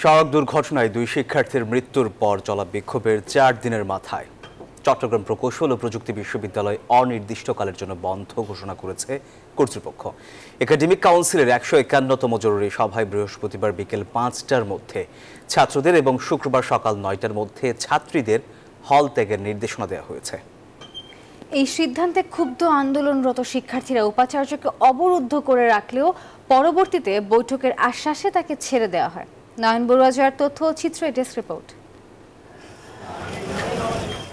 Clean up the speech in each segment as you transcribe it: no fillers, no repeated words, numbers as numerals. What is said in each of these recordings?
সড়ক দুর্ঘটনায় দুই শিক্ষার্থীর মৃত্যুর পর চলা বিক্ষোভের ৪ দিনের মাথায় চট্টগ্রাম প্রকৌশল ও প্রযুক্তি বিশ্ববিদ্যালয় অনির্দিষ্টকালের জন্য বন্ধ ঘোষণা করেছে কর্তৃপক্ষ। একাডেমিক কাউন্সিলের ১৫১তম জরুরি সভায় বৃহস্পতিবার বিকেল ৫টার মধ্যে ছাত্রদের এবং শুক্রবার সকাল ৯টার মধ্যে ছাত্রীদের হল ত্যাগের নির্দেশনা দেওয়া হয়েছে। এই সিদ্ধান্তে ক্ষুব্ধ আন্দোলনরত শিক্ষার্থীরা উপাচার্যকে অবরুদ্ধ করে রাখলেও পরবর্তীতে বৈঠকের আশ্বাসে তাকে ছেড়ে দেওয়া হয়। নয়ন বড়ুয়া জয়ের তথ্য ও চিত্র ডেস্ক রিপোর্ট।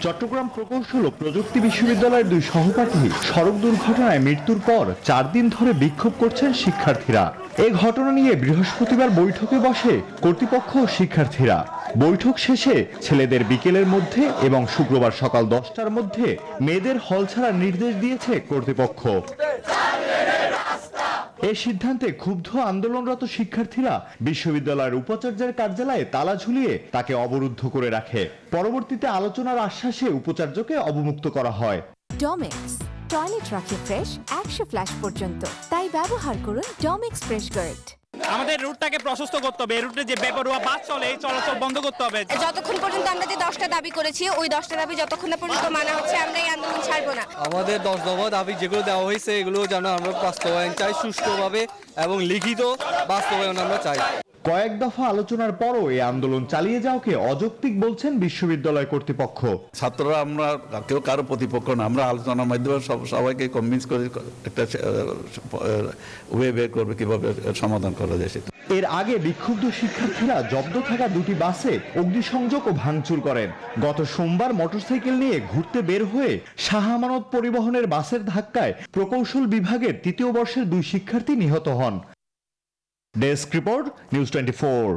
চট্টগ্রাম প্রকৌশল ও প্রযুক্তি বিশ্ববিদ্যালয়ের দুই সহপাঠী সড়ক দুর্ঘটনায় মৃত্যুর পর ৪ দিন ধরে বিক্ষোভ করছেন শিক্ষার্থীরা। এই ঘটনা নিয়ে বৃহস্পতিবার বৈঠকে বসে কর্তৃপক্ষ ও শিক্ষার্থীরা। বৈঠক শেষে ছেলেদের বিকেলের মধ্যে এবং শুক্রবার সকাল 10টার মধ্যে মেয়েদের হল ছাড়ার নির্দেশ দিয়েছে কর্তৃপক্ষ। এই সিদ্ধান্তে ক্ষুব্ধ আন্দোলনরত শিক্ষার্থীরা বিশ্ববিদ্যালয়ের উপাচার্যের কার্যালয়ে তালা ঝুলিয়ে তাকে অবরুদ্ধ করে রাখে। পরবর্তীতে আলোচনার আশ্বাসে উপাচার্যকে অবমুক্ত করা হয়। ডমেক্স টয়লেট রাখে ফ্রেশ 100 ফ্ল্যাশ পর্যন্ত, তাই ব্যবহার করুন ডমেক্স ফ্রেশ গার্ড। আমাদের রুটটাকে প্রশস্ত করতে হবে, এই রুটে যে বেপরোয়া বাস চলে এই চলাচল বন্ধ করতে হবে। যতক্ষণ পর্যন্ত আমরা যে 10টা দাবি করেছি ওই 10টা দাবি যতক্ষণ না পর্যন্ত মানা হচ্ছে আমরা এই আন্দোলন ছাড়বো না। আমাদের 10 দফা দাবি যেগুলো দেওয়া হয়েছে এগুলো যেন আমরা বাস্তবায়ন চাই, সুষ্ঠুভাবে এবং লিখিত বাস্তবায়ন আমরা চাই। কয়েক দফা আলোচনার পরও এই আন্দোলন চালিয়ে যাওয়াকে অযৌক্তিক বলছেন বিশ্ববিদ্যালয় কর্তৃপক্ষ। ছাত্ররা আমরা কেউ কারো প্রতিপক্ষ না, আমরা আলোচনার মাধ্যমে সবাইকে কনভিন্স করে একটা ওয়ে বের করবে কিভাবে সমাধান করা যায় সেটা। এর আগে বিক্ষুব্ধ শিক্ষার্থীরা জব্দ থাকা দুটি বাসে অগ্নিসংযোগ ও ভাঙচুর করেন। গত সোমবার মোটরসাইকেল নিয়ে ঘুরতে বের হয়ে শাহ আমানত পরিবহনের বাসের ধাক্কায় প্রকৌশল বিভাগের ৩য় বর্ষের দুই শিক্ষার্থী নিহত হন। Desk report, news 24।